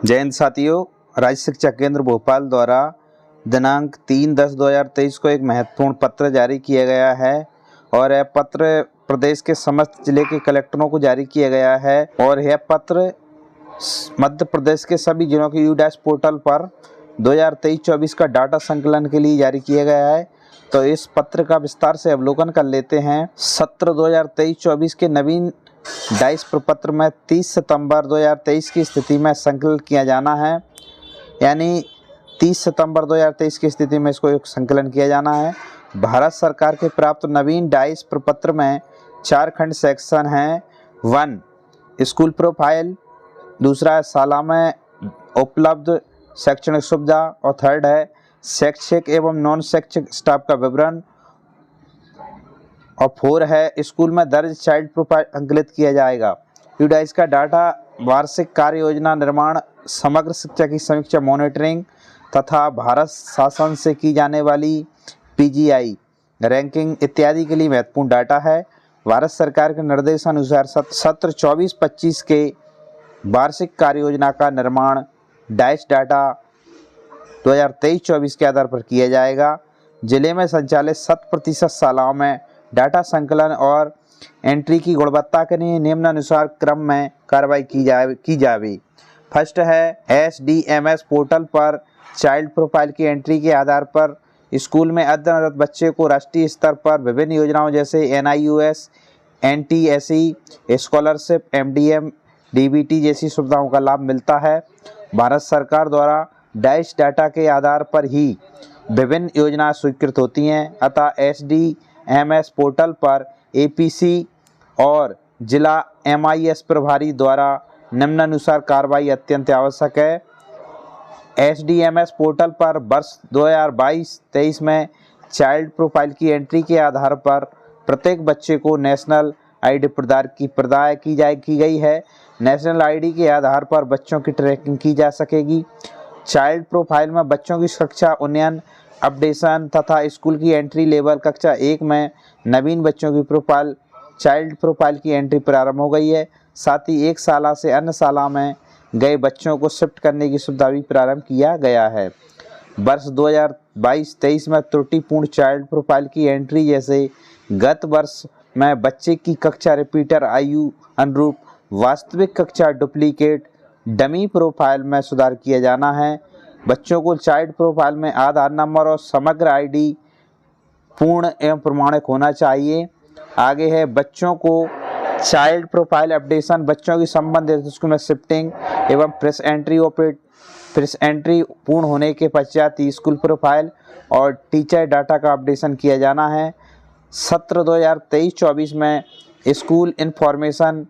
जय हिंद साथियों, राज्य शिक्षा केंद्र भोपाल द्वारा दिनांक 3/10/2023 को एक महत्वपूर्ण पत्र जारी किया गया है और यह पत्र प्रदेश के समस्त जिले के कलेक्टरों को जारी किया गया है और यह पत्र मध्य प्रदेश के सभी जिलों के यूडैश पोर्टल पर 2023-24 का डाटा संकलन के लिए जारी किया गया है। तो इस पत्र का विस्तार से अवलोकन कर लेते हैं। सत्र 2023-24 के नवीन डाइस प्रपत्र में 30 सितंबर 2023 की स्थिति में संकलन किया जाना है, यानी 30 सितंबर 2023 की स्थिति में इसको एक संकलन किया जाना है। भारत सरकार के प्राप्त नवीन डाइस प्रपत्र में 4 खंड सेक्शन हैं। 1 स्कूल प्रोफाइल, दूसरा है शाला में उपलब्ध शैक्षणिक सुविधा और थर्ड है शैक्षिक एवं नॉन शैक्षिक स्टाफ का विवरण और 4 है स्कूल में दर्ज चाइल्ड प्रोफाइल अंकलित किया जाएगा। यूडाइस का डाटा वार्षिक कार्य योजना निर्माण, समग्र शिक्षा की समीक्षा मॉनिटरिंग तथा भारत शासन से की जाने वाली पीजीआई रैंकिंग इत्यादि के लिए महत्वपूर्ण डाटा है। भारत सरकार के निर्देशानुसार सत्र 24-25 के वार्षिक कार्य योजना का निर्माण डाइस डाटा 2023-24 के आधार पर किया जाएगा। जिले में संचालित 100% शालाओं में डाटा संकलन और एंट्री की गुणवत्ता के लिए निम्नानुसार क्रम में कार्रवाई की जावे। फर्स्ट है SDMS पोर्टल पर चाइल्ड प्रोफाइल की एंट्री के आधार पर स्कूल में अध्ययनरत बच्चे को राष्ट्रीय स्तर पर विभिन्न योजनाओं जैसे NIUS, NTSE, scholarship, MDM, DBT जैसी सुविधाओं का लाभ मिलता है। भारत सरकार द्वारा डाइस डाटा के आधार पर ही विभिन्न योजनाएं स्वीकृत होती हैं, अतः SDMS पोर्टल पर APC और जिला MIS प्रभारी द्वारा निम्नानुसार कार्रवाई अत्यंत आवश्यक है। SDMS पोर्टल पर वर्ष 2022-23 में चाइल्ड प्रोफाइल की एंट्री के आधार पर प्रत्येक बच्चे को नेशनल ID प्रदान की गई है। नेशनल ID के आधार पर बच्चों की ट्रैकिंग की जा सकेगी। चाइल्ड प्रोफाइल में बच्चों की कक्षा उन्नयन, अपडेशन तथा स्कूल की एंट्री लेवल कक्षा 1 में नवीन बच्चों की प्रोफाइल चाइल्ड प्रोफाइल की एंट्री प्रारंभ हो गई है। साथ ही एक शाला से अन्य शाला में गए बच्चों को शिफ्ट करने की सुविधा भी प्रारंभ किया गया है। वर्ष 2022-23 में त्रुटिपूर्ण चाइल्ड प्रोफाइल की एंट्री जैसे गत वर्ष में बच्चे की कक्षा रिपीटर आयु अनुरूप वास्तविक कक्षा डुप्लीकेट डमी प्रोफाइल में सुधार किया जाना है। बच्चों को चाइल्ड प्रोफाइल में आधार नंबर और समग्र ID पूर्ण एवं प्रमाणिक होना चाहिए। आगे है बच्चों को चाइल्ड प्रोफाइल अपडेशन, बच्चों की संबंधित स्कूल में शिफ्टिंग एवं प्रेस एंट्री पूर्ण होने के पश्चात ही स्कूल प्रोफाइल और टीचर डाटा का अपडेशन किया जाना है। सत्र 2023-24 में स्कूल इंफॉर्मेशन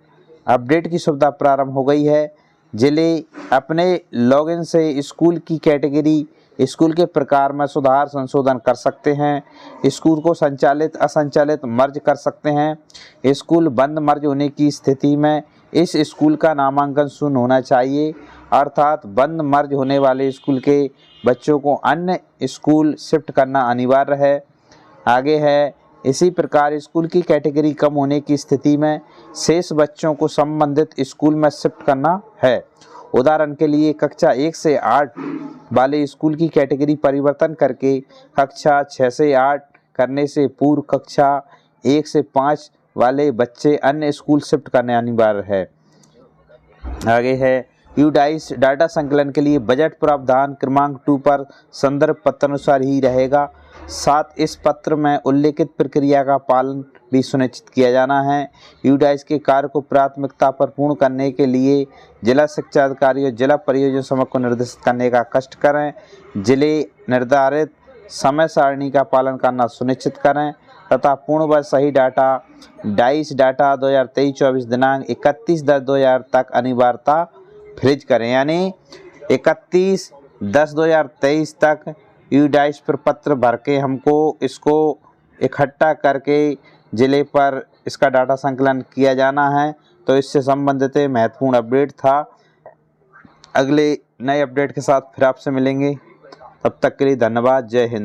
अपडेट की सुविधा प्रारंभ हो गई है। जिले अपने लॉगिन से स्कूल की कैटेगरी, स्कूल के प्रकार में सुधार संशोधन कर सकते हैं। स्कूल को संचालित असंचालित मर्ज कर सकते हैं। स्कूल बंद मर्ज होने की स्थिति में इस स्कूल का नामांकन शून्य होना चाहिए, अर्थात बंद मर्ज होने वाले स्कूल के बच्चों को अन्य स्कूल शिफ्ट करना अनिवार्य है। आगे है इसी प्रकार स्कूल की कैटेगरी कम होने की स्थिति में शेष बच्चों को संबंधित स्कूल में शिफ्ट करना है। उदाहरण के लिए कक्षा 1 से 8 वाले स्कूल की कैटेगरी परिवर्तन करके कक्षा 6 से 8 करने से पूर्व कक्षा 1 से 5 वाले बच्चे अन्य स्कूल शिफ्ट करने अनिवार्य है। आगे है यूडाइस डाटा संकलन के लिए बजट प्रावधान क्रमांक 2 पर संदर्भ पत्रानुसार ही रहेगा। साथ इस पत्र में उल्लेखित प्रक्रिया का पालन भी सुनिश्चित किया जाना है। यूडाइस के कार्य को प्राथमिकता पर पूर्ण करने के लिए जिला शिक्षा अधिकारी और जिला परियोजना समूह को निर्देशित करने का कष्ट करें। जिले निर्धारित समय सारणी का पालन करना सुनिश्चित करें तथा पूर्ण व सही डाटा डाइस डाटा 2023-24 दिनांक 31/10/2000 तक अनिवार्यता फ्रीज करें, यानी 31/10/2023 तक यूडाइस प्रपत्र भर के हमको इसको इकट्ठा करके ज़िले पर इसका डाटा संकलन किया जाना है। तो इससे संबंधित महत्वपूर्ण अपडेट था। अगले नए अपडेट के साथ फिर आपसे मिलेंगे, तब तक के लिए धन्यवाद। जय हिंद।